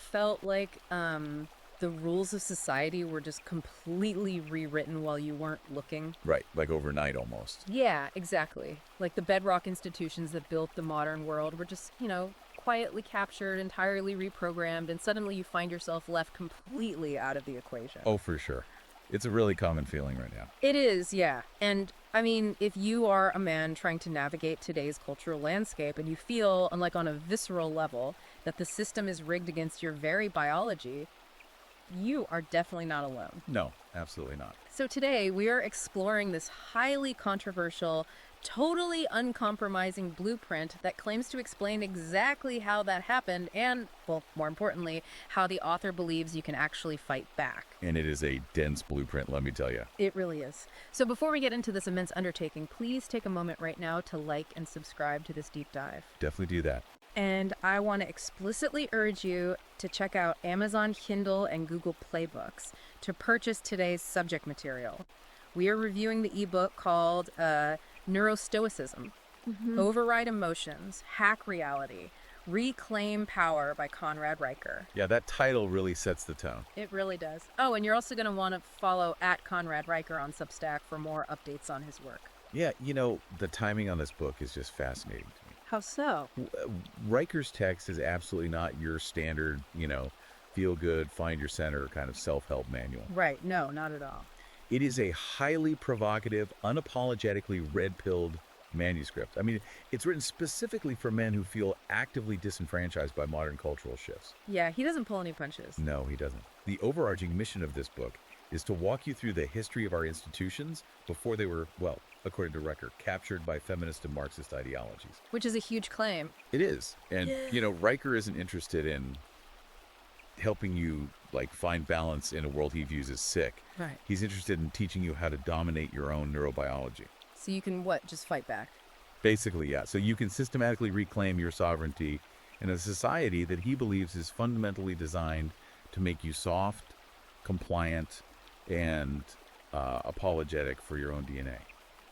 felt like the rules of society were just completely rewritten while you weren't looking? Right, like overnight almost. Yeah, exactly. Like the bedrock institutions that built the modern world were just, quietly captured, entirely reprogrammed, and suddenly you find yourself left completely out of the equation. Oh, for sure. It's a really common feeling right now. It is, yeah. And I mean, if you are a man trying to navigate today's cultural landscape and you feel, like on a visceral level, that the system is rigged against your very biology, you are definitely not alone. No, absolutely not. So today we are exploring this highly controversial, totally uncompromising blueprint that claims to explain exactly how that happened and, well, more importantly, how the author believes you can actually fight back. And it is a dense blueprint, let me tell you. It really is. So before we get into this immense undertaking, please take a moment right now to like and subscribe to this deep dive. Definitely do that. And I want to explicitly urge you to check out Amazon Kindle and Google Play Books to purchase today's subject material. We are reviewing the ebook called Neurostoicism, Override Emotions, Hack Reality, Reclaim Power by Conrad Riker. Yeah, that title really sets the tone. It really does. Oh, and you're also going to want to follow at Conrad Riker on Substack for more updates on his work. Yeah, the timing on this book is just fascinating to me. How so? Riker's text is absolutely not your standard, feel good, find your center kind of self-help manual. Right. No, not at all. It is a highly provocative, unapologetically red-pilled manuscript. I mean, it's written specifically for men who feel actively disenfranchised by modern cultural shifts. Yeah, he doesn't pull any punches. No, he doesn't. The overarching mission of this book is to walk you through the history of our institutions before they were, well, according to Riker, captured by feminist and Marxist ideologies. Which is a huge claim. It is. And, Riker isn't interested in helping you, find balance in a world he views as sick. Right. He's interested in teaching you how to dominate your own neurobiology. So you can, just fight back? Basically, yeah. So you can systematically reclaim your sovereignty in a society that he believes is fundamentally designed to make you soft, compliant, and apologetic for your own DNA.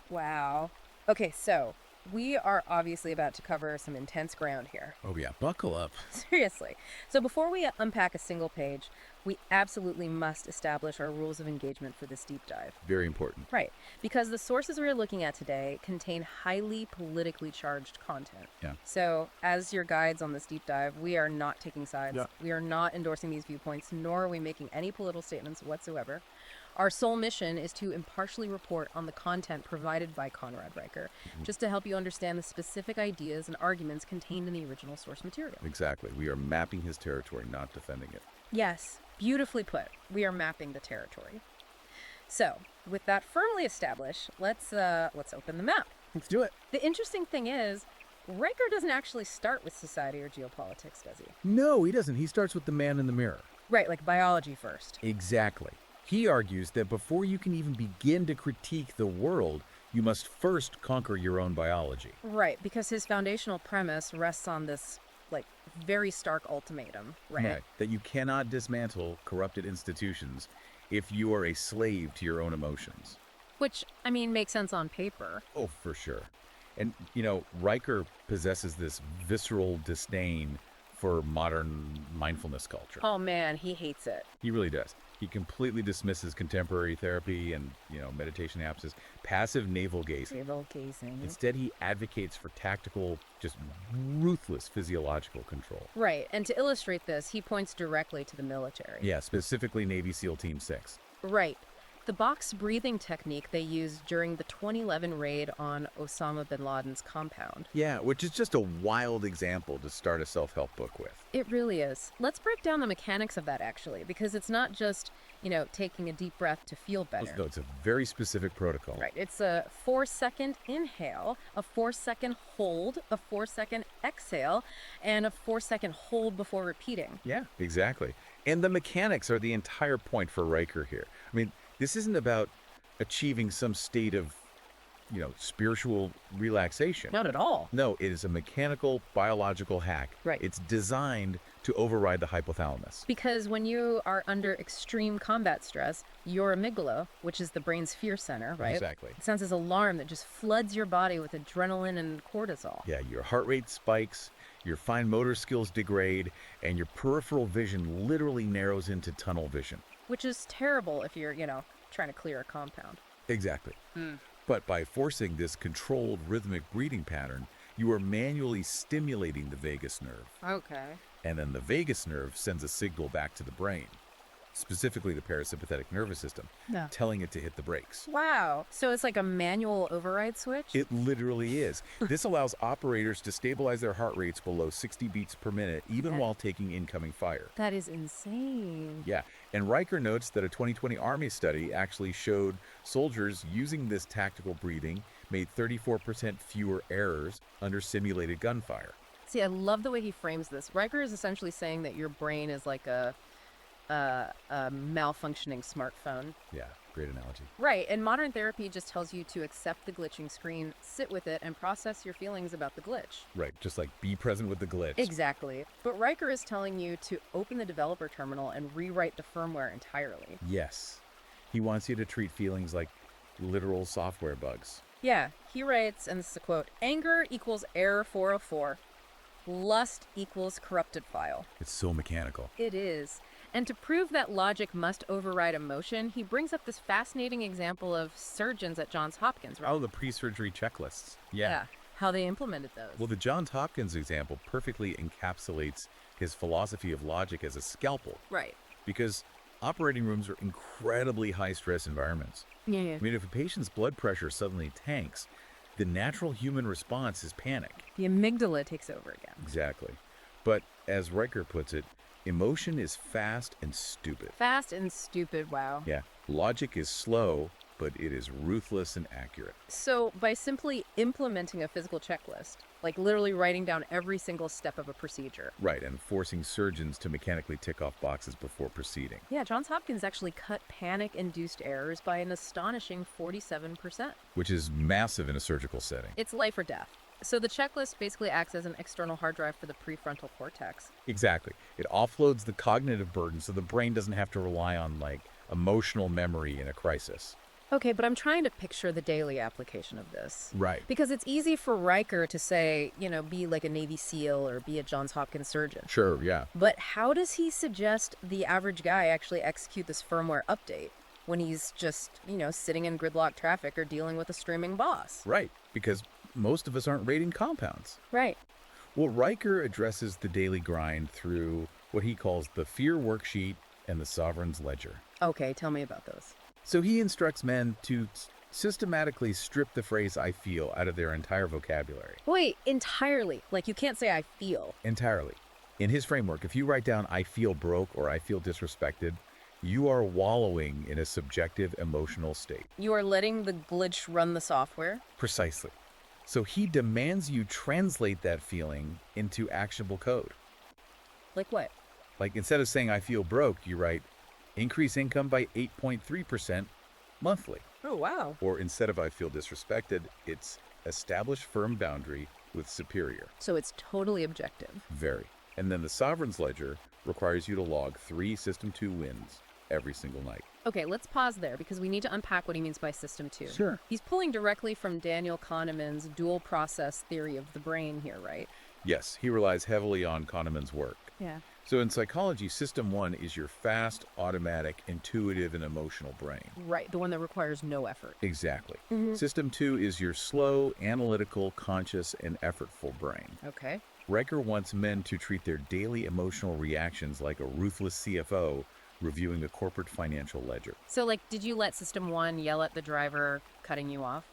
Wow. Okay, so we are obviously about to cover some intense ground here. Oh, yeah. Buckle up. Seriously. So before we unpack a single page, we absolutely must establish our rules of engagement for this deep dive. Very important. Right. Because the sources we're looking at today contain highly politically charged content. Yeah. So as your guides on this deep dive, we are not taking sides. Yeah. We are not endorsing these viewpoints, nor are we making any political statements whatsoever. Our sole mission is to impartially report on the content provided by Conrad Riker, just to help you understand the specific ideas and arguments contained in the original source material. Exactly. We are mapping his territory, not defending it. Yes, beautifully put. We are mapping the territory. So, with that firmly established, let's open the map. Let's do it. The interesting thing is, Riker doesn't actually start with society or geopolitics, does he? No, he doesn't. He starts with the man in the mirror. Right, like biology first. Exactly. He argues that before you can even begin to critique the world, you must first conquer your own biology. Right, because his foundational premise rests on this, very stark ultimatum, right? That you cannot dismantle corrupted institutions if you are a slave to your own emotions. Which, makes sense on paper. Oh, for sure. And, Riker possesses this visceral disdain for modern mindfulness culture. Oh man, he hates it. He really does. He completely dismisses contemporary therapy and, meditation apps as passive navel gazing. Navel gazing. Instead, he advocates for tactical, just ruthless physiological control. Right, and to illustrate this, he points directly to the military. Yeah, specifically Navy SEAL Team 6. Right. The box breathing technique they used during the 2011 raid on Osama bin Laden's compound. Yeah, which is just a wild example to start a self-help book with. It really is. Let's break down the mechanics of that, actually, because it's not just, taking a deep breath to feel better. No, it's a very specific protocol. Right. It's a 4-second inhale, a 4-second hold, a 4-second exhale, and a 4-second hold before repeating. Yeah, exactly. And the mechanics are the entire point for Riker here. This isn't about achieving some state of, spiritual relaxation. Not at all. No, it is a mechanical, biological hack. Right. It's designed to override the hypothalamus. Because when you are under extreme combat stress, your amygdala, which is the brain's fear center, right? Exactly. It senses alarm that just floods your body with adrenaline and cortisol. Yeah, your heart rate spikes, your fine motor skills degrade, and your peripheral vision literally narrows into tunnel vision. Which is terrible if you're, trying to clear a compound. Exactly. But by forcing this controlled rhythmic breathing pattern, you are manually stimulating the vagus nerve. Okay. And then the vagus nerve sends a signal back to the brain, specifically the parasympathetic nervous system, Yeah. telling it to hit the brakes. Wow. So it's like a manual override switch? It literally is. This allows operators to stabilize their heart rates below 60 beats per minute, even while taking incoming fire. That is insane. Yeah, and Riker notes that a 2020 Army study actually showed soldiers using this tactical breathing made 34% fewer errors under simulated gunfire. See, I love the way he frames this. Riker is essentially saying that your brain is like a malfunctioning smartphone. Yeah, great analogy. Right, and modern therapy just tells you to accept the glitching screen, sit with it, and process your feelings about the glitch. Right, just like be present with the glitch. Exactly. But Riker is telling you to open the developer terminal and rewrite the firmware entirely. Yes. He wants you to treat feelings like literal software bugs. Yeah, he writes, and this is a quote, "Anger equals error 404. Lust equals corrupted file." It's so mechanical. It is. And to prove that logic must override emotion, he brings up this fascinating example of surgeons at Johns Hopkins, right? Oh, the pre-surgery checklists. Yeah. How they implemented those. Well, the Johns Hopkins example perfectly encapsulates his philosophy of logic as a scalpel. Right. Because operating rooms are incredibly high-stress environments. Yeah. I mean, if a patient's blood pressure suddenly tanks, the natural human response is panic. The amygdala takes over again. Exactly. But as Riker puts it, emotion is fast and stupid. Fast and stupid, wow. Yeah. Logic is slow, but it is ruthless and accurate. So by simply implementing a physical checklist, like literally writing down every single step of a procedure. Right, and forcing surgeons to mechanically tick off boxes before proceeding. Yeah, Johns Hopkins actually cut panic-induced errors by an astonishing 47%. Which is massive in a surgical setting. It's life or death. So the checklist basically acts as an external hard drive for the prefrontal cortex. Exactly. It offloads the cognitive burden so the brain doesn't have to rely on, emotional memory in a crisis. Okay, but I'm trying to picture the daily application of this. Right. Because it's easy for Riker to say, be like a Navy SEAL or be a Johns Hopkins surgeon. Sure, yeah. But how does he suggest the average guy actually execute this firmware update when he's just, sitting in gridlock traffic or dealing with a streaming boss? Right, because most of us aren't rating compounds. Right. Well, Riker addresses the daily grind through what he calls the fear worksheet and the sovereign's ledger. Okay, tell me about those. So he instructs men to systematically strip the phrase "I feel" out of their entire vocabulary. Wait, entirely? Like you can't say I feel. Entirely. In his framework, if you write down "I feel broke" or "I feel disrespected," you are wallowing in a subjective emotional state. You are letting the glitch run the software? Precisely. So he demands you translate that feeling into actionable code. Like what? Like instead of saying "I feel broke," you write "increase income by 8.3% monthly." Oh, wow. Or instead of "I feel disrespected," it's "establish firm boundary with superior." So it's totally objective. Very. And then the sovereign's ledger requires you to log 3 System 2 wins every single night. Okay, let's pause there because we need to unpack what he means by System 2. Sure. He's pulling directly from Daniel Kahneman's dual process theory of the brain here, right? Yes, he relies heavily on Kahneman's work. Yeah. So in psychology, System 1 is your fast, automatic, intuitive, and emotional brain. Right, the one that requires no effort. Exactly. Mhm. System 2 is your slow, analytical, conscious, and effortful brain. Okay. Riker wants men to treat their daily emotional reactions like a ruthless CFO reviewing a corporate financial ledger. So, did you let System 1 yell at the driver cutting you off?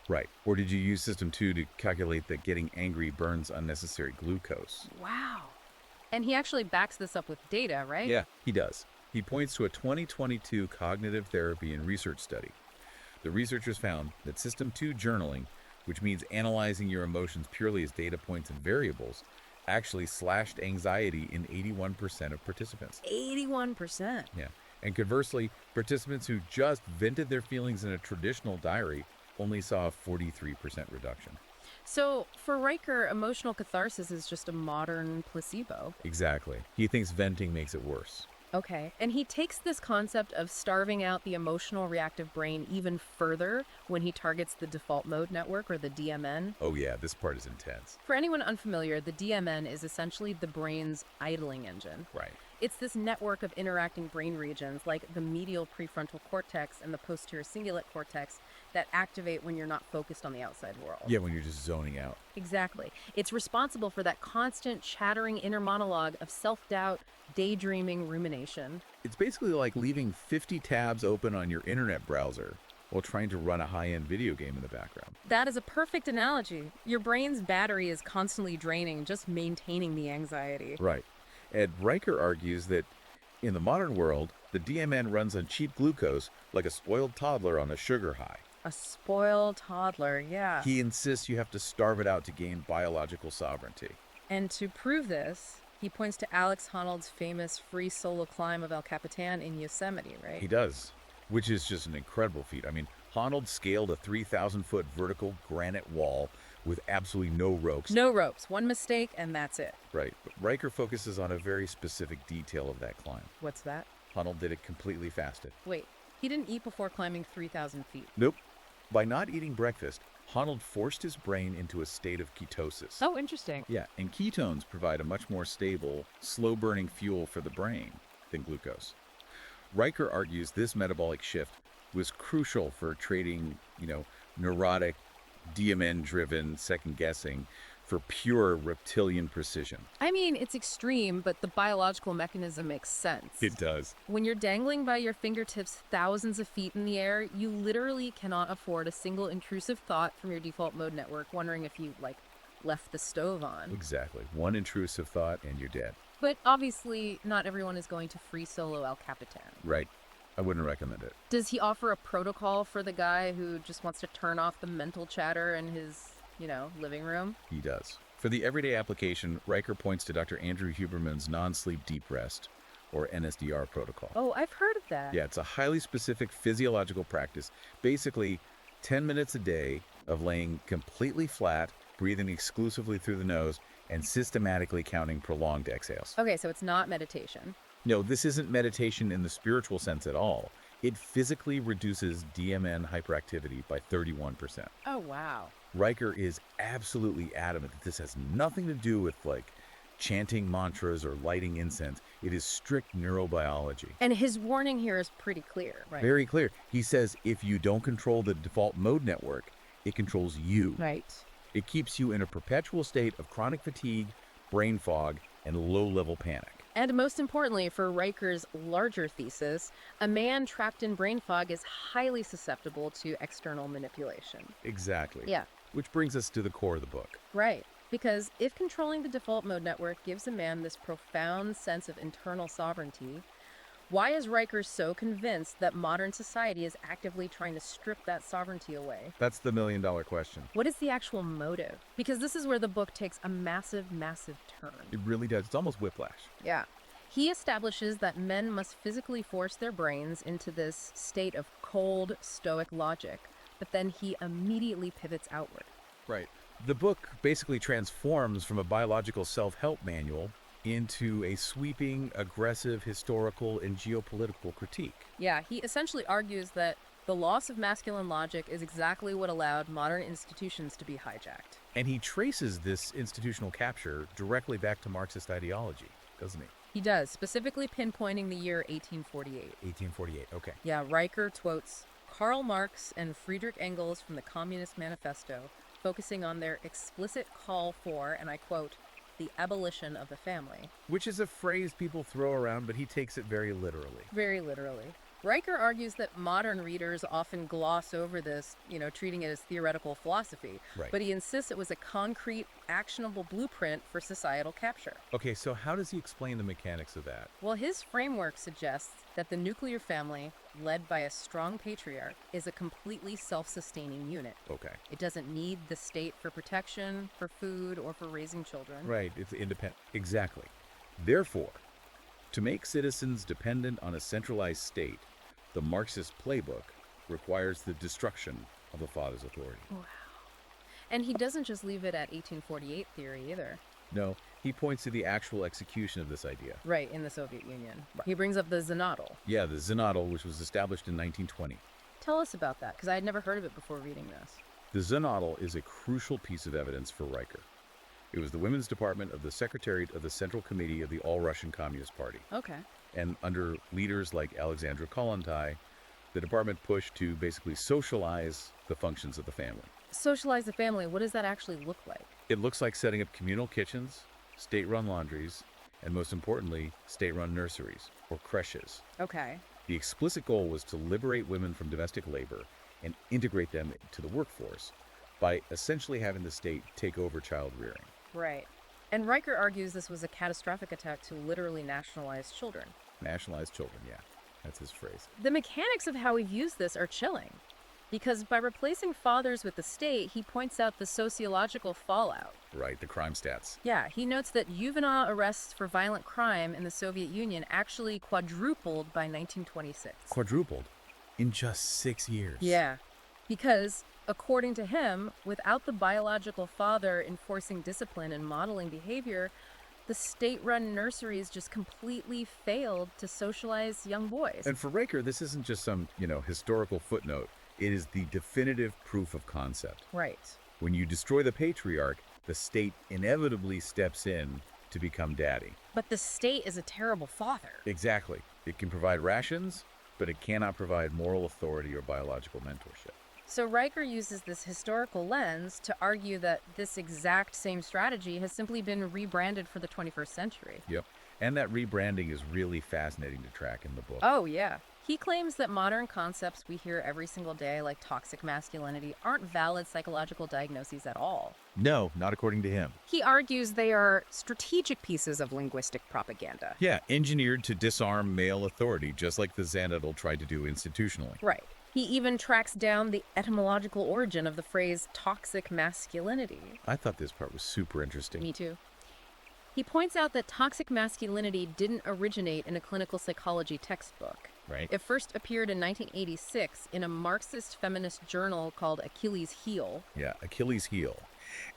Right. Or did you use System 2 to calculate that getting angry burns unnecessary glucose? Wow. And he actually backs this up with data, right? Yeah, he does. He points to a 2022 cognitive therapy and research study. The researchers found that System 2 journaling, which means analyzing your emotions purely as data points and variables, actually slashed anxiety in 81% of participants. 81%. Yeah. And conversely, participants who just vented their feelings in a traditional diary only saw a 43% reduction. So, for Riker, emotional catharsis is just a modern placebo. Exactly. He thinks venting makes it worse. Okay. And he takes this concept of starving out the emotional reactive brain even further when he targets the default mode network, or the DMN. Oh yeah, this part is intense. For anyone unfamiliar, the DMN is essentially the brain's idling engine. Right. It's this network of interacting brain regions like the medial prefrontal cortex and the posterior cingulate cortex that activate when you're not focused on the outside world. Yeah, when you're just zoning out. Exactly. It's responsible for that constant chattering inner monologue of self-doubt, daydreaming, rumination. It's basically like leaving 50 tabs open on your internet browser while trying to run a high-end video game in the background. That is a perfect analogy. Your brain's battery is constantly draining, just maintaining the anxiety. Right. And Riker argues that in the modern world, the DMN runs on cheap glucose like a spoiled toddler on a sugar high. A spoiled toddler, yeah. He insists you have to starve it out to gain biological sovereignty. And to prove this, he points to Alex Honnold's famous free solo climb of El Capitan in Yosemite, right? He does, which is just an incredible feat. I mean, Honnold scaled a 3,000-foot vertical granite wall with absolutely no ropes. No ropes. One mistake, and that's it. Right, but Riker focuses on a very specific detail of that climb. What's that? Honnold did it completely fasted. Wait, he didn't eat before climbing 3,000 feet. Nope. By not eating breakfast, Honnold forced his brain into a state of ketosis. Oh, interesting. Yeah, and ketones provide a much more stable, slow-burning fuel for the brain than glucose. Riker argues this metabolic shift was crucial for trading, neurotic, DMN-driven second-guessing for pure reptilian precision. I mean, it's extreme, but the biological mechanism makes sense. It does. When you're dangling by your fingertips thousands of feet in the air, you literally cannot afford a single intrusive thought from your default mode network wondering if you, left the stove on. Exactly. One intrusive thought and you're dead. But obviously, not everyone is going to free solo El Capitan. Right. I wouldn't recommend it. Does he offer a protocol for the guy who just wants to turn off the mental chatter in his, living room? He does. For the everyday application, Riker points to Dr. Andrew Huberman's non-sleep deep rest, or NSDR protocol. Oh, I've heard of that. Yeah, it's a highly specific physiological practice. Basically, 10 minutes a day of laying completely flat, breathing exclusively through the nose, and systematically counting prolonged exhales. Okay, so it's not meditation. No, this isn't meditation in the spiritual sense at all. It physically reduces DMN hyperactivity by 31%. Oh, wow. Riker is absolutely adamant that this has nothing to do with, chanting mantras or lighting incense. It is strict neurobiology. And his warning here is pretty clear, right? Very clear. He says if you don't control the default mode network, it controls you. Right. It keeps you in a perpetual state of chronic fatigue, brain fog, and low-level panic. And most importantly, for Riker's larger thesis, a man trapped in brain fog is highly susceptible to external manipulation. Exactly. Yeah. Which brings us to the core of the book. Right. Because if controlling the default mode network gives a man this profound sense of internal sovereignty, why is Riker so convinced that modern society is actively trying to strip that sovereignty away? That's the million-dollar question. What is the actual motive? Because this is where the book takes a massive, massive turn. It really does. It's almost whiplash. Yeah. He establishes that men must physically force their brains into this state of cold, stoic logic, but then he immediately pivots outward. Right. The book basically transforms from a biological self-help manual into a sweeping, aggressive, historical, and geopolitical critique. Yeah, he essentially argues that the loss of masculine logic is exactly what allowed modern institutions to be hijacked. And he traces this institutional capture directly back to Marxist ideology, doesn't he? He does, specifically pinpointing the year 1848. 1848, okay. Yeah, Riker quotes Karl Marx and Friedrich Engels from the Communist Manifesto, focusing on their explicit call for, and I quote, the abolition of the family. Which is a phrase people throw around, but he takes it very literally. Very literally. Riker argues that modern readers often gloss over this, treating it as theoretical philosophy. Right. But he insists it was a concrete, actionable blueprint for societal capture. Okay, so how does he explain the mechanics of that? Well, his framework suggests that the nuclear family, led by a strong patriarch, is a completely self-sustaining unit. Okay. It doesn't need the state for protection, for food, or for raising children. Right, it's independent. Exactly. Therefore, to make citizens dependent on a centralized state, the Marxist playbook requires the destruction of the father's authority. Wow. And he doesn't just leave it at 1848 theory either. No, He points to the actual execution of this idea. Right, in the Soviet Union. He brings up the Zenodal. Yeah, the Zenodal, which was established in 1920. Tell us about that, because I had never heard of it before reading this. The Zenodal is a crucial piece of evidence for Riker. It was the women's department of the Secretariat of the Central Committee of the All-Russian Communist Party. Okay. And under leaders like Alexandra Kollontai, the department pushed to basically socialize the functions of the family. Socialize the family, what does that actually look like? It looks like setting up communal kitchens, state-run laundries, and most importantly, state-run nurseries, or creches. Okay. The explicit goal was to liberate women from domestic labor and integrate them into the workforce by essentially having the state take over child rearing. Right. And Riker argues this was a catastrophic attack to literally nationalize children. Nationalized children, yeah. That's his phrase. The mechanics of how we've used this are chilling. Because by replacing fathers with the state, he points out the sociological fallout. Right, the crime stats. Yeah, he notes that juvenile arrests for violent crime in the Soviet Union actually quadrupled by 1926. Quadrupled in just 6 years. Yeah, because, according to him, without the biological father enforcing discipline and modeling behavior, the state-run nurseries just completely failed to socialize young boys. And for Riker, this isn't just some, historical footnote. It is the definitive proof of concept. Right. When you destroy the patriarch, the state inevitably steps in to become daddy. But the state is a terrible father. Exactly. It can provide rations, but it cannot provide moral authority or biological mentorship. So Riker uses this historical lens to argue that this exact same strategy has simply been rebranded for the 21st century. Yep. And that rebranding is really fascinating to track in the book. Oh, yeah. He claims that modern concepts we hear every single day, like toxic masculinity, aren't valid psychological diagnoses at all. No, not according to him. He argues they are strategic pieces of linguistic propaganda. Yeah, engineered to disarm male authority, just like the Zenodal tried to do institutionally. Right. He even tracks down the etymological origin of the phrase toxic masculinity. I thought this part was super interesting. Me too. He points out that toxic masculinity didn't originate in a clinical psychology textbook. Right. It first appeared in 1986 in a Marxist feminist journal called Achilles' Heel. Yeah, Achilles' heel.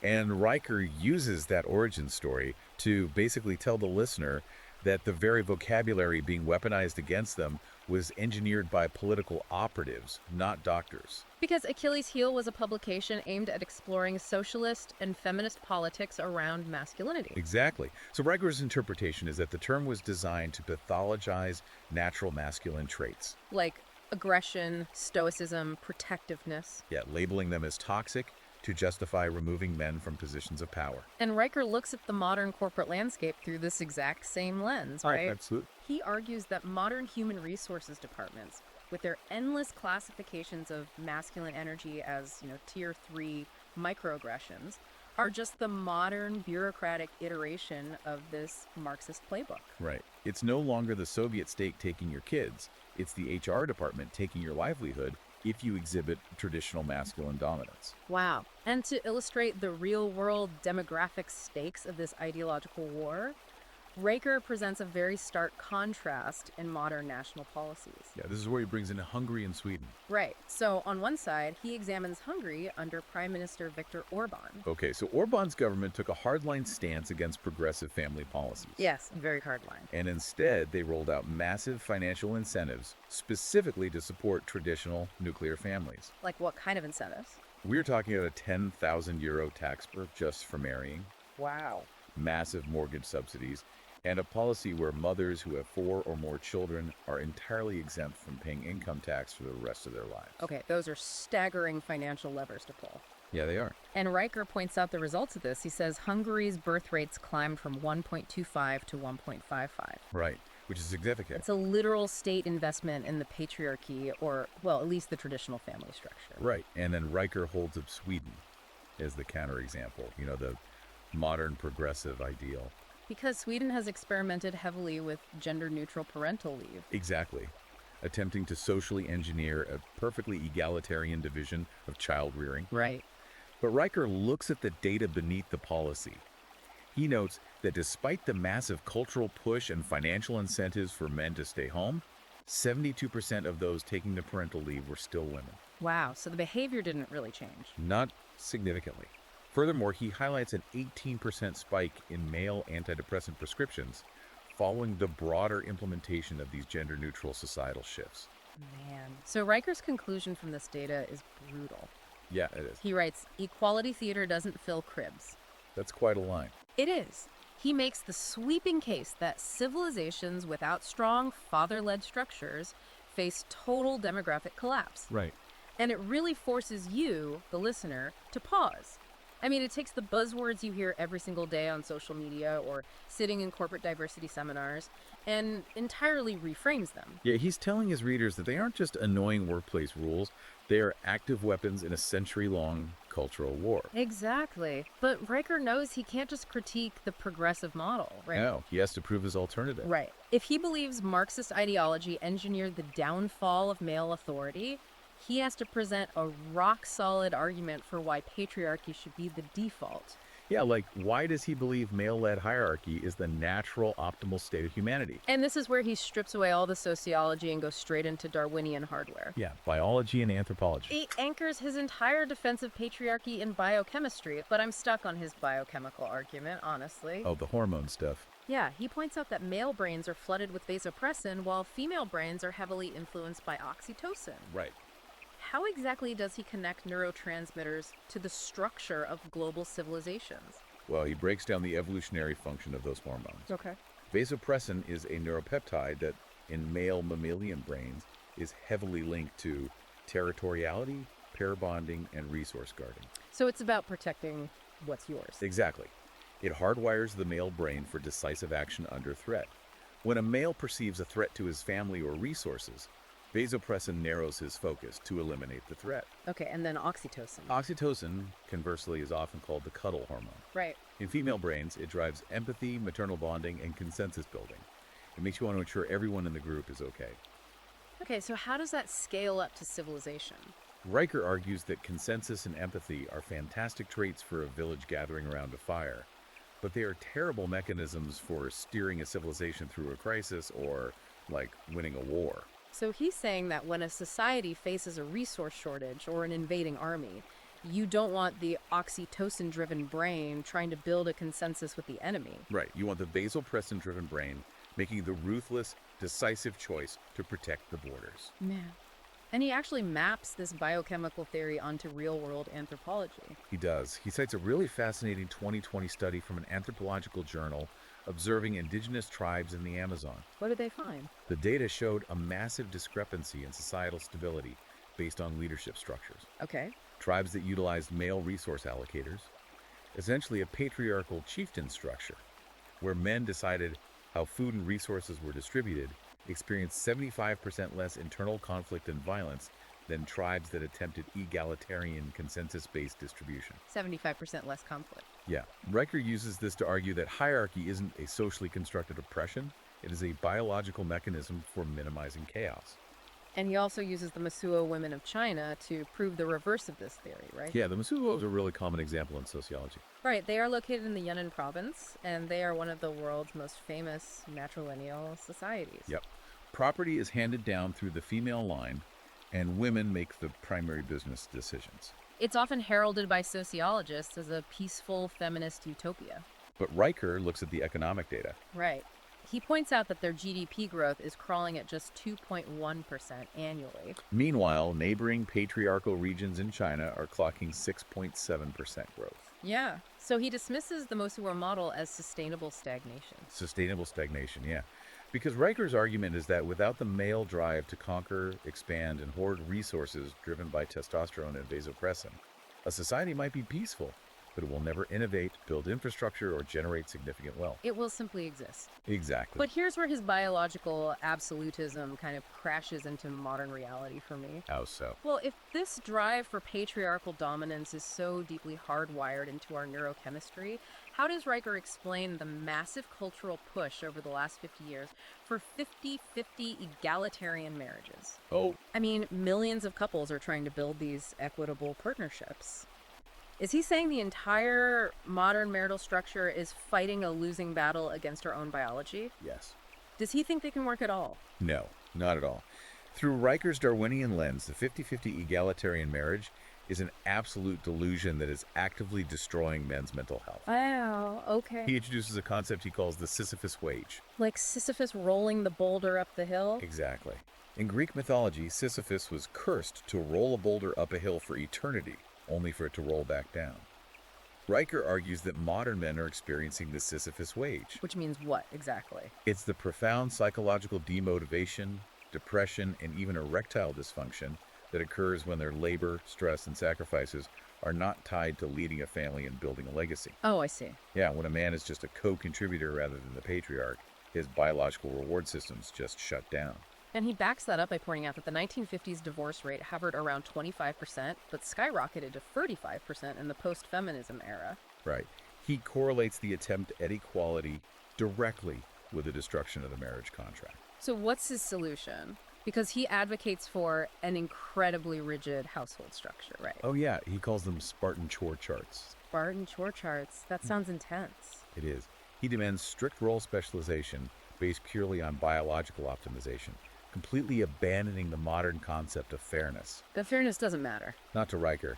And Riker uses that origin story to basically tell the listener that the very vocabulary being weaponized against them was engineered by political operatives, not doctors. Because Achilles' Heel was a publication aimed at exploring socialist and feminist politics around masculinity. Exactly. So Riker's interpretation is that the term was designed to pathologize natural masculine traits. Like aggression, stoicism, protectiveness. Yeah, labeling them as toxic to justify removing men from positions of power. And Riker looks at the modern corporate landscape through this exact same lens, right? Absolutely. He argues that modern human resources departments, with their endless classifications of masculine energy as, tier 3 microaggressions, are just the modern bureaucratic iteration of this Marxist playbook. Right. It's no longer the Soviet state taking your kids. It's the HR department taking your livelihood if you exhibit traditional masculine dominance. Wow. And to illustrate the real-world demographic stakes of this ideological war, Riker presents a very stark contrast in modern national policies. Yeah, this is where he brings in Hungary and Sweden. Right. So on one side, he examines Hungary under Prime Minister Viktor Orban. Okay, so Orban's government took a hardline stance against progressive family policies. Yes, very hardline. And instead, they rolled out massive financial incentives specifically to support traditional nuclear families. Like what kind of incentives? We're talking about a 10,000 euro tax break just for marrying, Wow. massive mortgage subsidies, and a policy where mothers who have 4 or more children are entirely exempt from paying income tax for the rest of their lives. Okay, those are staggering financial levers to pull. Yeah, they are. And Riker points out the results of this. He says Hungary's birth rates climbed from 1.25 to 1.55. Right, which is significant. It's a literal state investment in the patriarchy, or, well, at least the traditional family structure. Right, and then Riker holds up Sweden as the counterexample, the modern progressive ideal. Because Sweden has experimented heavily with gender-neutral parental leave. Exactly. Attempting to socially engineer a perfectly egalitarian division of child rearing. Right. But Riker looks at the data beneath the policy. He notes that despite the massive cultural push and financial incentives for men to stay home, 72% of those taking the parental leave were still women. Wow, so the behavior didn't really change. Not significantly. Furthermore, he highlights an 18% spike in male antidepressant prescriptions following the broader implementation of these gender-neutral societal shifts. Man. So Riker's conclusion from this data is brutal. Yeah, it is. He writes, equality theater doesn't fill cribs. That's quite a line. It is. He makes the sweeping case that civilizations without strong father-led structures face total demographic collapse. Right. And it really forces you, the listener, to pause. I mean, it takes the buzzwords you hear every single day on social media or sitting in corporate diversity seminars and entirely reframes them. Yeah, he's telling his readers that they aren't just annoying workplace rules, they are active weapons in a century-long cultural war. Exactly. But Riker knows he can't just critique the progressive model, right? No, he has to prove his alternative. Right. If he believes Marxist ideology engineered the downfall of male authority, he has to present a rock-solid argument for why patriarchy should be the default. Yeah, like, why does he believe male-led hierarchy is the natural, optimal state of humanity? And this is where he strips away all the sociology and goes straight into Darwinian hardware. Yeah, biology and anthropology. He anchors his entire defense of patriarchy in biochemistry, but I'm stuck on his biochemical argument, honestly. Oh, the hormone stuff. Yeah, he points out that male brains are flooded with vasopressin, while female brains are heavily influenced by oxytocin. Right. How exactly does he connect neurotransmitters to the structure of global civilizations? Well, he breaks down the evolutionary function of those hormones. Okay. Vasopressin is a neuropeptide that, in male mammalian brains, is heavily linked to territoriality, pair bonding, and resource guarding. So it's about protecting what's yours. Exactly. It hardwires the male brain for decisive action under threat. When a male perceives a threat to his family or resources, vasopressin narrows his focus to eliminate the threat. Okay, and then oxytocin. Oxytocin, conversely, is often called the cuddle hormone. Right. In female brains, it drives empathy, maternal bonding, and consensus building. It makes you want to ensure everyone in the group is okay. Okay, so how does that scale up to civilization? Riker argues that consensus and empathy are fantastic traits for a village gathering around a fire, but they are terrible mechanisms for steering a civilization through a crisis or, like, winning a war. So he's saying that when a society faces a resource shortage or an invading army, you don't want the oxytocin-driven brain trying to build a consensus with the enemy. Right. You want the vasopressin-driven brain making the ruthless, decisive choice to protect the borders. Man. And he actually maps this biochemical theory onto real-world anthropology. He does. He cites a really fascinating 2020 study from an anthropological journal observing indigenous tribes in the Amazon. What did they find? The data showed a massive discrepancy in societal stability based on leadership structures. Okay. Tribes that utilized male resource allocators, essentially a patriarchal chieftain structure, where men decided how food and resources were distributed, experienced 75% less internal conflict and violence than tribes that attempted egalitarian consensus-based distribution. 75% less conflict. Yeah. Riker uses this to argue that hierarchy isn't a socially constructed oppression, it is a biological mechanism for minimizing chaos. And he also uses the Masuo women of China to prove the reverse of this theory, right? Yeah, the Masuo is a really common example in sociology. Right. They are located in the Yunnan province, and they are one of the world's most famous matrilineal societies. Yep. Property is handed down through the female line, and women make the primary business decisions. It's often heralded by sociologists as a peaceful feminist utopia. But Riker looks at the economic data. Right. He points out that their GDP growth is crawling at just 2.1% annually. Meanwhile, neighboring patriarchal regions in China are clocking 6.7% growth. Yeah. So he dismisses the Mosuo model as sustainable stagnation. Sustainable stagnation, yeah. Because Riker's argument is that without the male drive to conquer, expand, and hoard resources driven by testosterone and vasopressin, a society might be peaceful, but it will never innovate, build infrastructure, or generate significant wealth. It will simply exist. Exactly. But here's where his biological absolutism kind of crashes into modern reality for me. How so? Well, if this drive for patriarchal dominance is so deeply hardwired into our neurochemistry, how does Riker explain the massive cultural push over the last 50 years for 50-50 egalitarian marriages? Oh, I mean, millions of couples are trying to build these equitable partnerships. Is he saying the entire modern marital structure is fighting a losing battle against our own biology? yes. Does he think they can work at all? No, not at all. Through Riker's Darwinian lens, the 50-50 egalitarian marriage is an absolute delusion that is actively destroying men's mental health. Wow, okay. He introduces a concept he calls the Sisyphus wage. Like Sisyphus rolling the boulder up the hill? Exactly. In Greek mythology, Sisyphus was cursed to roll a boulder up a hill for eternity, only for it to roll back down. Riker argues that modern men are experiencing the Sisyphus wage. Which means what exactly? It's the profound psychological demotivation, depression, and even erectile dysfunction that occurs when their labor, stress, and sacrifices are not tied to leading a family and building a legacy. Oh, I see. Yeah, when a man is just a co-contributor rather than the patriarch, his biological reward systems just shut down. And he backs that up by pointing out that the 1950s divorce rate hovered around 25%, but skyrocketed to 35% in the post-feminism era. Right. He correlates the attempt at equality directly with the destruction of the marriage contract. So what's his solution? Because he advocates for an incredibly rigid household structure, right? Oh yeah, he calls them Spartan chore charts. Spartan chore charts. That sounds intense. It is. He demands strict role specialization based purely on biological optimization, completely abandoning the modern concept of fairness. But fairness doesn't matter. Not to Riker.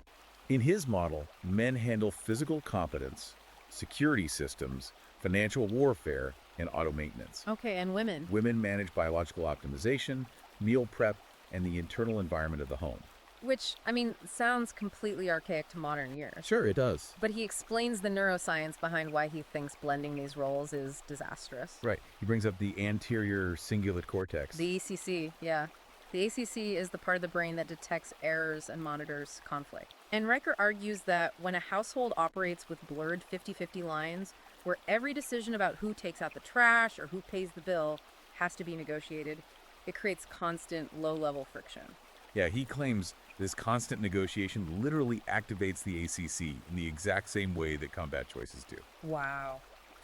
In his model, men handle physical competence, security systems, financial warfare, and auto maintenance. Okay, and women? Women manage biological optimization, meal prep, and the internal environment of the home. Which, I mean, sounds completely archaic to modern years. Sure, it does. But he explains the neuroscience behind why he thinks blending these roles is disastrous. Right. He brings up the anterior cingulate cortex. The ACC, yeah. The ACC is the part of the brain that detects errors and monitors conflict. And Riker argues that when a household operates with blurred 50-50 lines, where every decision about who takes out the trash or who pays the bill has to be negotiated, it creates constant low-level friction. Yeah, he claims this constant negotiation literally activates the ACC in the exact same way that combat choices do. Wow.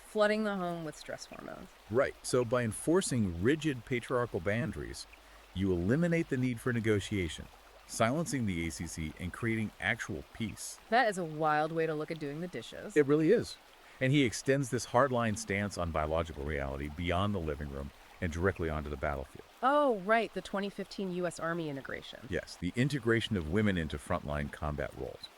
Flooding the home with stress hormones. Right. So by enforcing rigid patriarchal boundaries, you eliminate the need for negotiation, silencing the ACC and creating actual peace. That is a wild way to look at doing the dishes. It really is. And he extends this hardline stance on biological reality beyond the living room and directly onto the battlefield. Oh, right, the 2015 U.S. Army integration. Yes, the integration of women into frontline combat roles.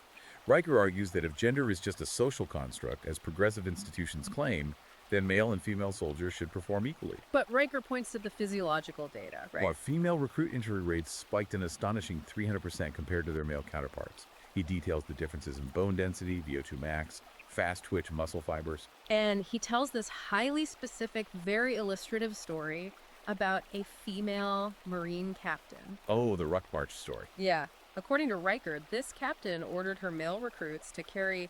Riker argues that if gender is just a social construct, as progressive institutions claim, then male and female soldiers should perform equally. But Riker points to the physiological data, right? While female recruit injury rates spiked an astonishing 300% compared to their male counterparts. He details the differences in bone density, VO2 max, fast twitch muscle fibers. And he tells this highly specific, very illustrative story about a female Marine captain. Oh, the Ruck March story. Yeah. According to Riker, this captain ordered her male recruits to carry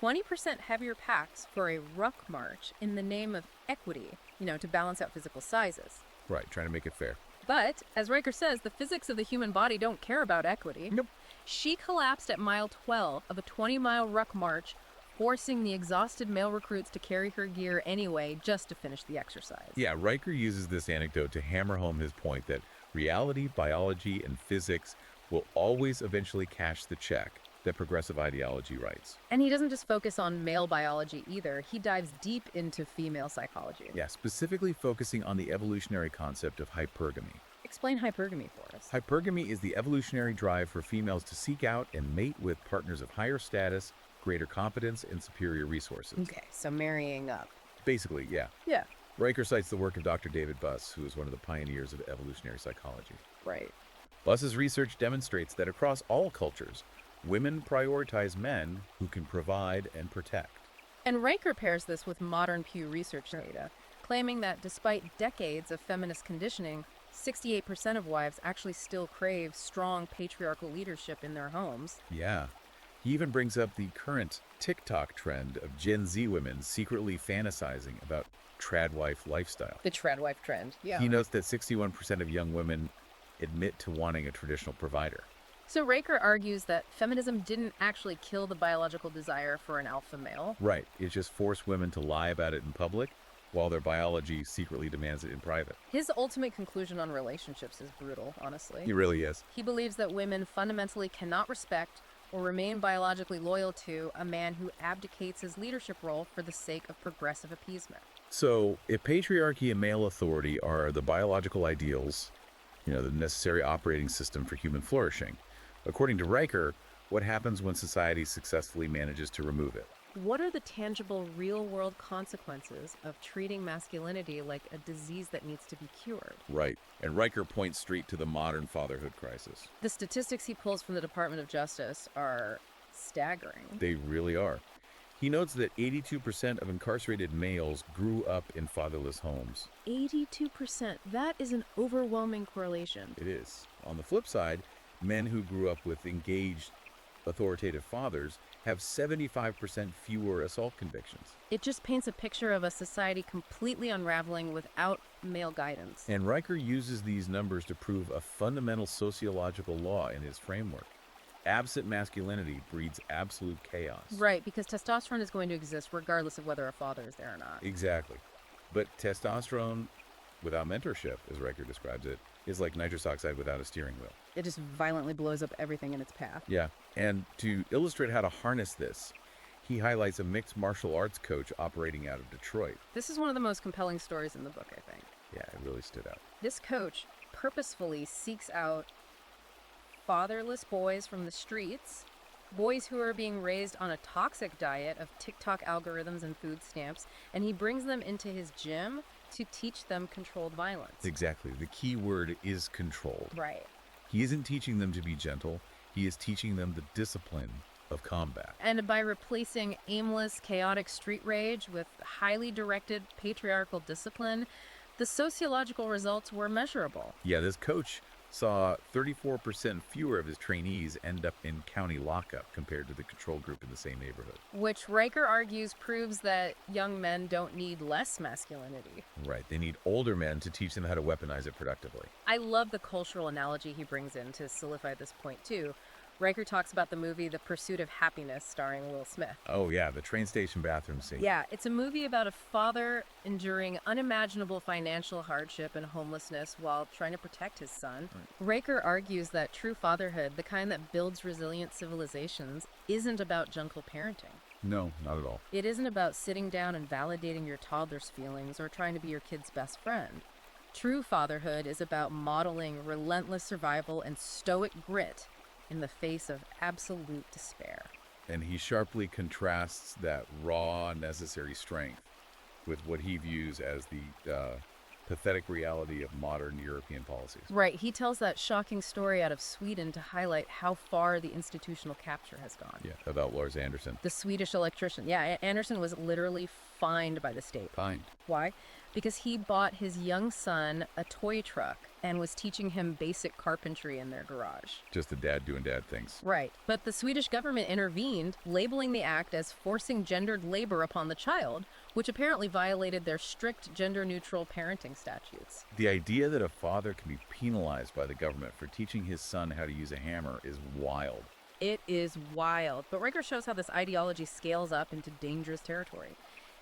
20% heavier packs for a ruck march in the name of equity, to balance out physical sizes. Right, trying to make it fair. But, as Riker says, the physics of the human body don't care about equity. Nope. She collapsed at mile 12 of a 20-mile ruck march, forcing the exhausted male recruits to carry her gear anyway just to finish the exercise. Yeah, Riker uses this anecdote to hammer home his point that reality, biology, and physics will always eventually cash the check that progressive ideology writes. And he doesn't just focus on male biology either. He dives deep into female psychology. Yeah, specifically focusing on the evolutionary concept of hypergamy. Explain hypergamy for us. Hypergamy is the evolutionary drive for females to seek out and mate with partners of higher status, greater competence, and superior resources. Okay, so marrying up. Basically, yeah. Yeah. Riker cites the work of Dr. David Buss, who is one of the pioneers of evolutionary psychology. Right. Buss's research demonstrates that across all cultures, women prioritize men who can provide and protect. And Riker pairs this with modern Pew Research data, claiming that despite decades of feminist conditioning, 68% of wives actually still crave strong patriarchal leadership in their homes. Yeah. He even brings up the current TikTok trend of Gen Z women secretly fantasizing about trad wife lifestyle. The trad wife trend, yeah. He notes that 61% of young women admit to wanting a traditional provider. So Riker argues that feminism didn't actually kill the biological desire for an alpha male. Right. It just forced women to lie about it in public while their biology secretly demands it in private. His ultimate conclusion on relationships is brutal, honestly. He really is. He believes that women fundamentally cannot respect or remain biologically loyal to a man who abdicates his leadership role for the sake of progressive appeasement. So, if patriarchy and male authority are the biological ideals, the necessary operating system for human flourishing, according to Riker, What happens when society successfully manages to remove it? What are the tangible, real-world consequences of treating masculinity like a disease that needs to be cured? Right. And Riker points straight to the modern fatherhood crisis. The statistics he pulls from the Department of Justice are staggering. They really are. He notes that 82% of incarcerated males grew up in fatherless homes. 82%. That is an overwhelming correlation. It is. On the flip side, men who grew up with engaged, authoritative fathers have 75% fewer assault convictions. It just paints a picture of a society completely unraveling without male guidance. And Riker uses these numbers to prove a fundamental sociological law in his framework. Absent masculinity breeds absolute chaos. Right, because testosterone is going to exist regardless of whether a father is there or not. Exactly. But testosterone without mentorship, as Riker describes it, is like nitrous oxide without a steering wheel. It just violently blows up everything in its path. Yeah, and to illustrate how to harness this, he highlights a mixed martial arts coach operating out of Detroit. This is one of the most compelling stories in the book, I think. Yeah, it really stood out. This coach purposefully seeks out fatherless boys from the streets, boys who are being raised on a toxic diet of TikTok algorithms and food stamps, and he brings them into his gym to teach them controlled violence. Exactly. The key word is controlled. Right. He isn't teaching them to be gentle. He is teaching them the discipline of combat. And by replacing aimless, chaotic street rage with highly directed patriarchal discipline, the sociological results were measurable. Yeah, this coach saw 34% fewer of his trainees end up in county lockup compared to the control group in the same neighborhood. Which Riker argues proves that young men don't need less masculinity. Right. They need older men to teach them how to weaponize it productively. I love the cultural analogy he brings in to solidify this point, too. Riker talks about the movie The Pursuit of Happiness starring Will Smith. Oh, yeah, the train station bathroom scene. Yeah, it's a movie about a father enduring unimaginable financial hardship and homelessness while trying to protect his son. Riker argues that true fatherhood, the kind that builds resilient civilizations, isn't about gentle parenting. No, not at all. It isn't about sitting down and validating your toddler's feelings or trying to be your kid's best friend. True fatherhood is about modeling relentless survival and stoic grit in the face of absolute despair. And he sharply contrasts that raw, necessary strength with what he views as the pathetic reality of modern European policies. Right. He tells that shocking story out of Sweden to highlight how far the institutional capture has gone. Yeah, about Lars Anderson. The Swedish electrician. Yeah, Anderson was literally fined by the state. Fined. Why? Because he bought his young son a toy truck and was teaching him basic carpentry in their garage. Just a dad doing dad things. Right. But the Swedish government intervened, labeling the act as forcing gendered labor upon the child, which apparently violated their strict gender-neutral parenting statutes. The idea that a father can be penalized by the government for teaching his son how to use a hammer is wild. It is wild. But Riker shows how this ideology scales up into dangerous territory.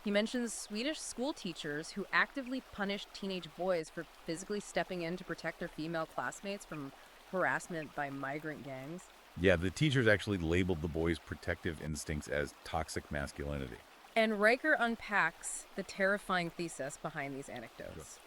He mentions Swedish school teachers who actively punished teenage boys for physically stepping in to protect their female classmates from harassment by migrant gangs. Yeah, the teachers actually labeled the boys' protective instincts as toxic masculinity. And Riker unpacks the terrifying thesis behind these anecdotes.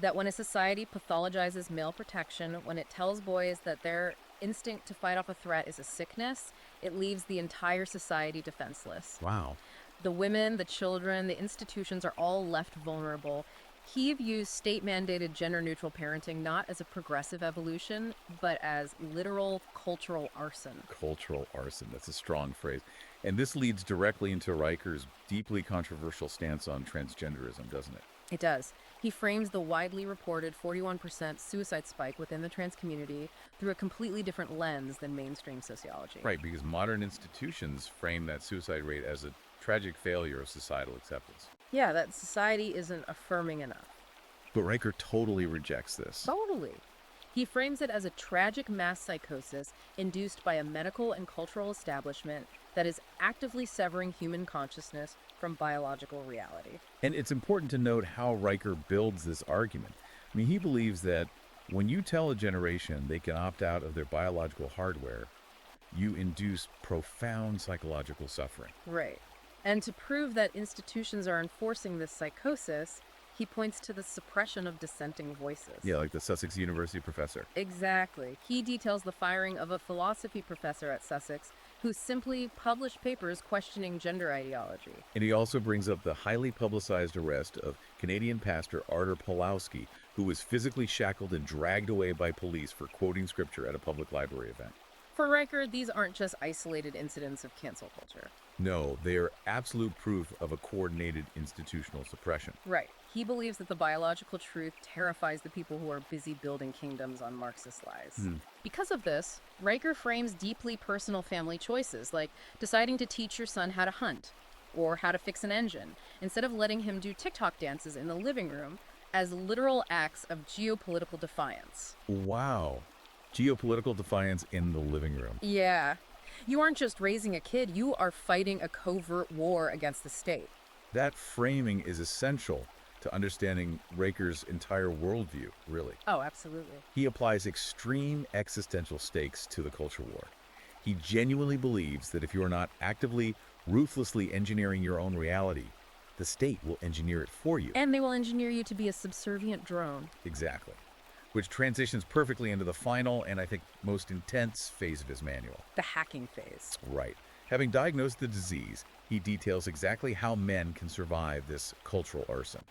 That when a society pathologizes male protection, when it tells boys that their instinct to fight off a threat is a sickness, it leaves the entire society defenseless. Wow. The women, the children, the institutions are all left vulnerable. He views state-mandated gender-neutral parenting not as a progressive evolution, but as literal cultural arson. Cultural arson. That's a strong phrase. And this leads directly into Riker's deeply controversial stance on transgenderism, doesn't it? It does. He frames the widely reported 41% suicide spike within the trans community through a completely different lens than mainstream sociology. Right, because modern institutions frame that suicide rate as a tragic failure of societal acceptance. Yeah, that society isn't affirming enough. But Riker totally rejects this. Totally. He frames it as a tragic mass psychosis induced by a medical and cultural establishment that is actively severing human consciousness from biological reality. And it's important to note how Riker builds this argument. I mean, he believes that when you tell a generation they can opt out of their biological hardware, you induce profound psychological suffering. Right. And to prove that institutions are enforcing this psychosis, He points to the suppression of dissenting voices. Yeah, like the Sussex University professor. Exactly. He details the firing of a philosophy professor at Sussex who simply published papers questioning gender ideology. And he also brings up the highly publicized arrest of Canadian pastor Artur Pawlowski, who was physically shackled and dragged away by police for quoting scripture at a public library event. For Riker, these aren't just isolated incidents of cancel culture. No, they are absolute proof of a coordinated institutional suppression. Right. He believes that the biological truth terrifies the people who are busy building kingdoms on Marxist lies. Because of this, Riker frames deeply personal family choices, like deciding to teach your son how to hunt or how to fix an engine, instead of letting him do TikTok dances in the living room, as literal acts of geopolitical defiance. Wow. Geopolitical defiance in the living room. Yeah. You aren't just raising a kid, you are fighting a covert war against the state. That framing is essential to understanding Riker's entire worldview, really. Oh, absolutely. He applies extreme existential stakes to the culture war. He genuinely believes that if you are not actively, ruthlessly engineering your own reality, the state will engineer it for you. And they will engineer you to be a subservient drone. Exactly. Which transitions perfectly into the final and I think most intense phase of his manual. The hacking phase. Right. Having diagnosed the disease, he details exactly how men can survive this cultural arson.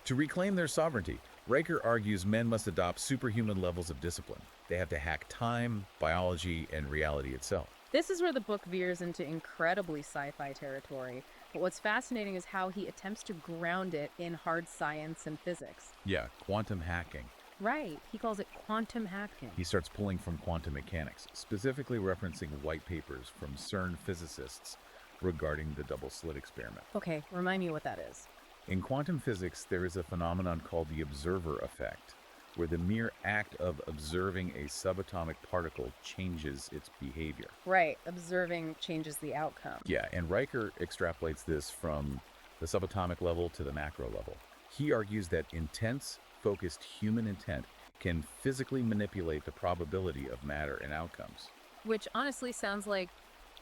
To reclaim their sovereignty, Riker argues men must adopt superhuman levels of discipline. They have to hack time, biology, and reality itself. This is where the book veers into incredibly sci-fi territory, but what's fascinating is how he attempts to ground it in hard science and physics. Yeah, quantum hacking. Right, he calls it quantum hacking. He starts pulling from quantum mechanics, specifically referencing white papers from CERN physicists regarding the double slit experiment. Okay, remind me what that is. In quantum physics, there is a phenomenon called the observer effect, where the mere act of observing a subatomic particle changes its behavior. Right, observing changes the outcome. Yeah, and Riker extrapolates this from the subatomic level to the macro level. He argues that intense, focused human intent can physically manipulate the probability of matter and outcomes. Which honestly sounds like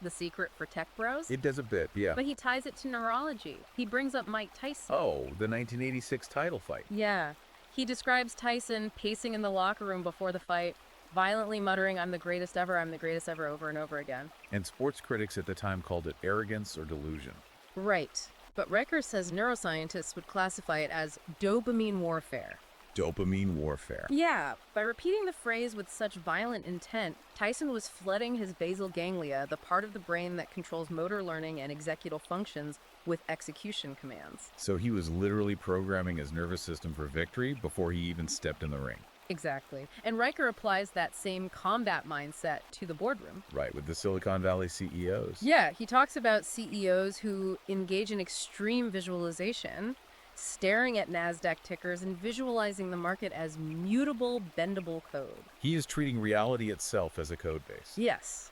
the secret for tech bros. It does a bit, yeah. But he ties it to neurology. He brings up Mike Tyson. Oh, the 1986 title fight. Yeah. He describes Tyson pacing in the locker room before the fight, violently muttering, I'm the greatest ever, over and over again. And sports critics at the time called it arrogance or delusion. Right. But Riker says neuroscientists would classify it as dopamine warfare. Dopamine warfare. Yeah, by repeating the phrase with such violent intent, Tyson was flooding his basal ganglia, the part of the brain that controls motor learning and executive functions, with execution commands. So he was literally programming his nervous system for victory before he even stepped in the ring. Exactly. And Riker applies that same combat mindset to the boardroom. Right, with the Silicon Valley CEOs. Yeah, he talks about CEOs who engage in extreme visualization, staring at NASDAQ tickers and visualizing the market as mutable, bendable code. He is treating reality itself as a code base. Yes.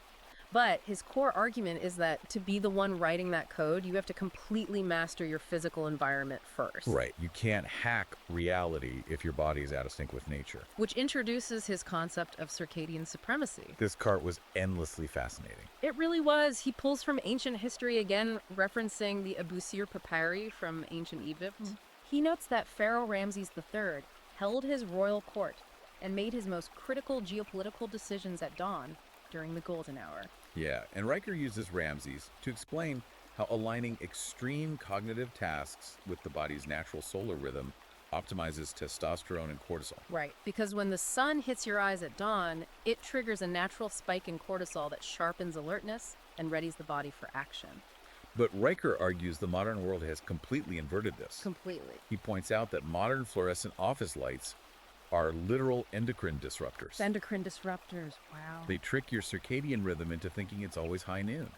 But his core argument is that to be the one writing that code, you have to completely master your physical environment first. Right. You can't hack reality if your body is out of sync with nature. Which introduces his concept of circadian supremacy. This part was endlessly fascinating. It really was. He pulls from ancient history again, referencing the Abusir papyri from ancient Egypt. He notes that Pharaoh Ramses III held his royal court and made his most critical geopolitical decisions at dawn during the golden hour. Yeah, and Riker uses Ramses to explain how aligning extreme cognitive tasks with the body's natural solar rhythm optimizes testosterone and cortisol. Right, because when the sun hits your eyes at dawn, it triggers a natural spike in cortisol that sharpens alertness and readies the body for action. But Riker argues the modern world has completely inverted this. Completely. He points out that modern fluorescent office lights are literal endocrine disruptors. Endocrine disruptors, wow. They trick your circadian rhythm into thinking it's always high noon,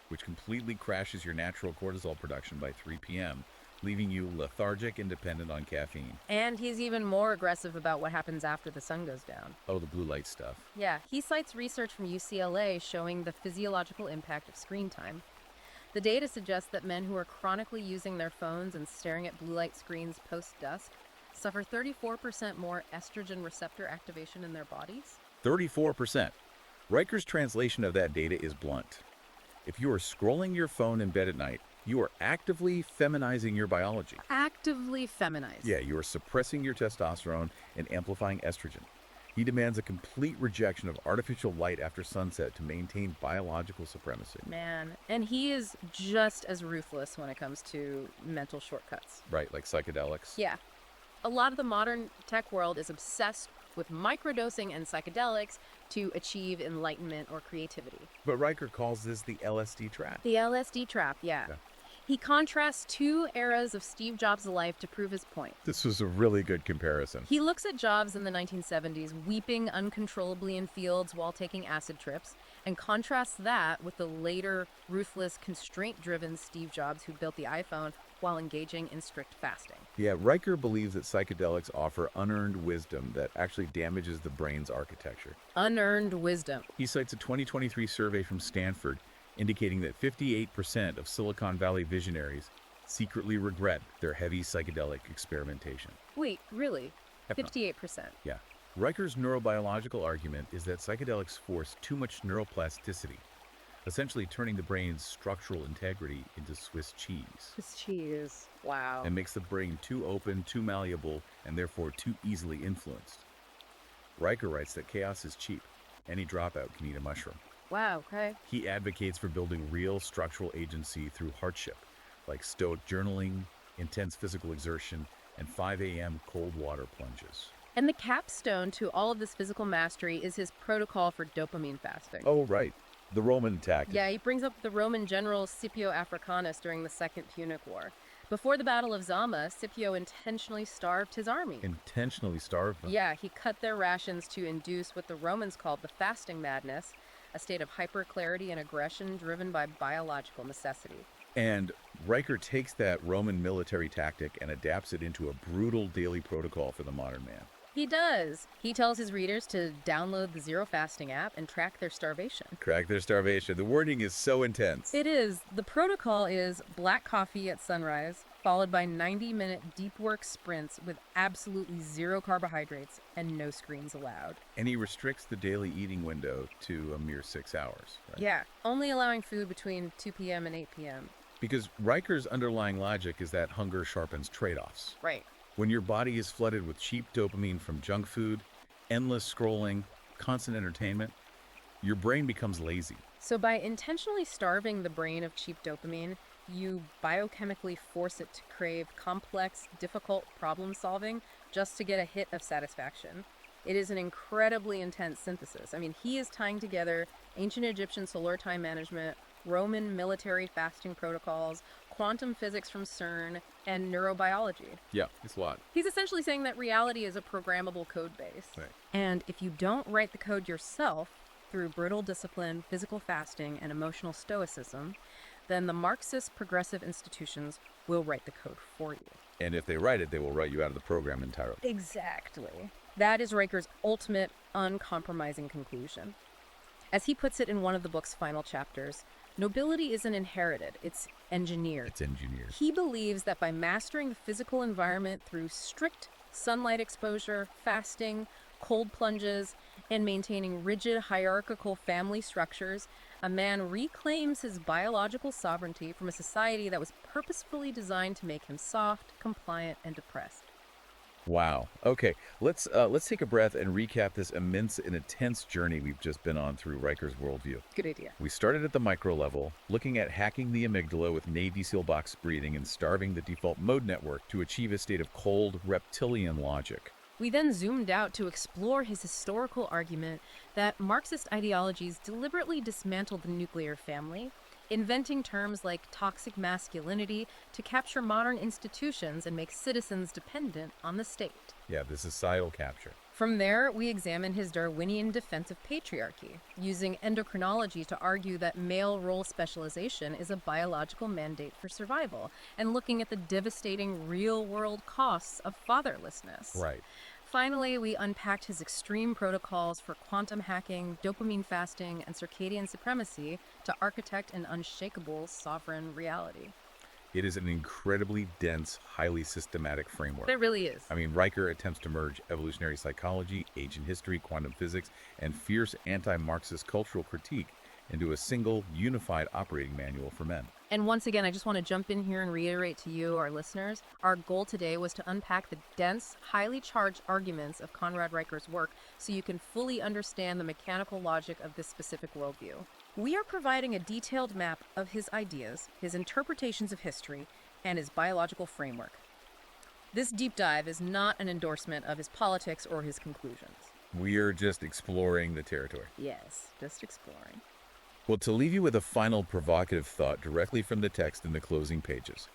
which completely crashes your natural cortisol production by 3 p.m., leaving you lethargic and dependent on caffeine. And he's even more aggressive about what happens after the sun goes down. Oh, the blue light stuff. Yeah, he cites research from UCLA showing the physiological impact of screen time. The data suggests that men who are chronically using their phones and staring at blue light screens post-dusk suffer 34% more estrogen receptor activation in their bodies. 34%. Riker's translation of that data is blunt. If you are scrolling your phone in bed at night, You are actively feminizing your biology. Actively feminized. Yeah, you are suppressing your testosterone and amplifying estrogen. He demands a complete rejection of artificial light after sunset to maintain biological supremacy. Man, and he is just as ruthless when it comes to mental shortcuts. Right, like psychedelics. Yeah. A lot of the modern tech world is obsessed with microdosing and psychedelics to achieve enlightenment or creativity. But Riker calls this the LSD trap. The LSD trap, yeah. He contrasts two eras of Steve Jobs' life to prove his point. This was a really good comparison. He looks at Jobs in the 1970s weeping uncontrollably in fields while taking acid trips, and contrasts that with the later, ruthless, constraint-driven Steve Jobs who built the iPhone while engaging in strict fasting. Yeah, Riker believes that psychedelics offer unearned wisdom that actually damages the brain's architecture. Unearned wisdom. He cites a 2023 survey from Stanford indicating that 58% of Silicon Valley visionaries secretly regret their heavy psychedelic experimentation. Wait, really? Hypno. 58%. Yeah. Riker's neurobiological argument is that psychedelics force too much neuroplasticity, essentially turning the brain's structural integrity into Swiss cheese. Swiss cheese. Wow. And makes the brain too open, too malleable, and therefore too easily influenced. Riker writes that chaos is cheap. Any dropout can eat a mushroom. Wow, okay. He advocates for building real structural agency through hardship, like stoic journaling, intense physical exertion, and 5 a.m. cold water plunges. And the capstone to all of this physical mastery is his protocol for dopamine fasting. Oh, right. The Roman tactic. Yeah, he brings up the Roman general Scipio Africanus during the Second Punic War. Before the Battle of Zama, Scipio intentionally starved his army. Intentionally starved them. Yeah, he cut their rations to induce what the Romans called the fasting madness, a state of hyperclarity and aggression driven by biological necessity. And Riker takes that Roman military tactic and adapts it into a brutal daily protocol for the modern man. He does. He tells his readers to download the Zero Fasting app and track their starvation. Track their starvation. The wording is so intense. It is. The protocol is black coffee at sunrise, followed by 90-minute deep work sprints with absolutely zero carbohydrates and no screens allowed. And he restricts the daily eating window to a mere 6 hours. Right? Yeah, only allowing food between 2 p.m. and 8 p.m. Because Riker's underlying logic is that hunger sharpens trade-offs. Right. When your body is flooded with cheap dopamine from junk food, endless scrolling, constant entertainment, your brain becomes lazy. So by intentionally starving the brain of cheap dopamine, you biochemically force it to crave complex, difficult problem solving just to get a hit of satisfaction. It is an incredibly intense synthesis. I mean, he is tying together ancient Egyptian solar time management, Roman military fasting protocols, quantum physics from CERN, and neurobiology. Yeah, it's a lot. He's essentially saying that reality is a programmable code base. Right. And if you don't write the code yourself through brutal discipline, physical fasting, and emotional stoicism, then the Marxist progressive institutions will write the code for you. And if they write it, they will write you out of the program entirely. Exactly. That is Riker's ultimate, uncompromising conclusion. As he puts it in one of the book's final chapters, nobility isn't inherited, it's engineered. It's engineered. He believes that by mastering the physical environment through strict sunlight exposure, fasting, cold plunges, and maintaining rigid hierarchical family structures, a man reclaims his biological sovereignty from a society that was purposefully designed to make him soft, compliant, and depressed. Wow. Okay, let's take a breath and recap this immense and intense journey we've just been on through Riker's worldview. Good idea. We started at the micro level, looking at hacking the amygdala with Navy SEAL box breathing and starving the default mode network to achieve a state of cold reptilian logic. We then zoomed out to explore his historical argument that Marxist ideologies deliberately dismantled the nuclear family, inventing terms like toxic masculinity to capture modern institutions and make citizens dependent on the state. Yeah, the societal capture. From there, we examine his Darwinian defense of patriarchy, using endocrinology to argue that male role specialization is a biological mandate for survival, and looking at the devastating real-world costs of fatherlessness. Right. Finally, we unpacked his extreme protocols for quantum hacking, dopamine fasting, and circadian supremacy to architect an unshakable sovereign reality. It is an incredibly dense, highly systematic framework. It really is. I mean, Riker attempts to merge evolutionary psychology, ancient history, quantum physics, and fierce anti-Marxist cultural critique into a single, unified operating manual for men. And once again, I just want to jump in here and reiterate to you, our listeners, our goal today was to unpack the dense, highly charged arguments of Conrad Reicher's work so you can fully understand the mechanical logic of this specific worldview. We are providing a detailed map of his ideas, his interpretations of history, and his biological framework. This deep dive is not an endorsement of his politics or his conclusions. We're just exploring the territory. Yes, just exploring. Well, to leave you with a final provocative thought directly from the text in the closing pages,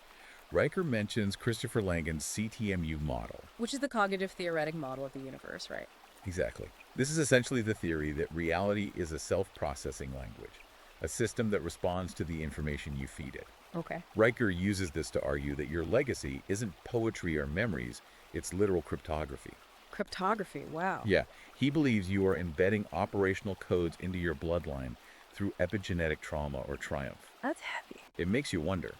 Reicher mentions Christopher Langan's CTMU model. Which is the cognitive theoretic model of the universe, right? Exactly. This is essentially the theory that reality is a self-processing language, a system that responds to the information you feed it. Okay. Reicher uses this to argue that your legacy isn't poetry or memories, it's literal cryptography. Cryptography, wow. Yeah, he believes you are embedding operational codes into your bloodline through epigenetic trauma or triumph. That's heavy. It makes you wonder,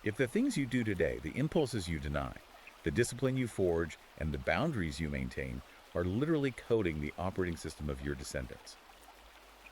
if the things you do today, the impulses you deny, the discipline you forge, and the boundaries you maintain are literally coding the operating system of your descendants,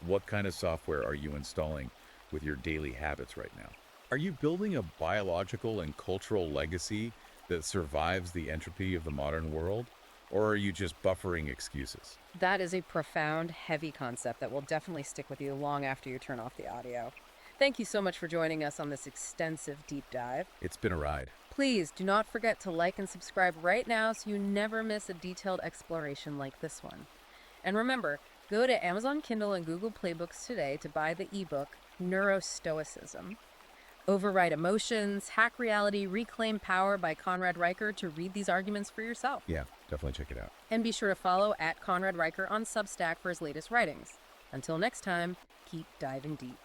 what kind of software are you installing with your daily habits right now? Are you building a biological and cultural legacy that survives the entropy of the modern world? Or are you just buffering excuses? That is a profound, heavy concept that will definitely stick with you long after you turn off the audio. Thank you so much for joining us on this extensive deep dive. It's been a ride. Please do not forget to like and subscribe right now so you never miss a detailed exploration like this one. And remember, go to Amazon Kindle and Google Play Books today to buy the ebook Neurostoicism. Override Emotions, Hack Reality, Reclaim Power by Conrad Reicher to read these arguments for yourself. Yeah, definitely check it out. And be sure to follow @Conrad Reicher on Substack for his latest writings. Until next time, keep diving deep.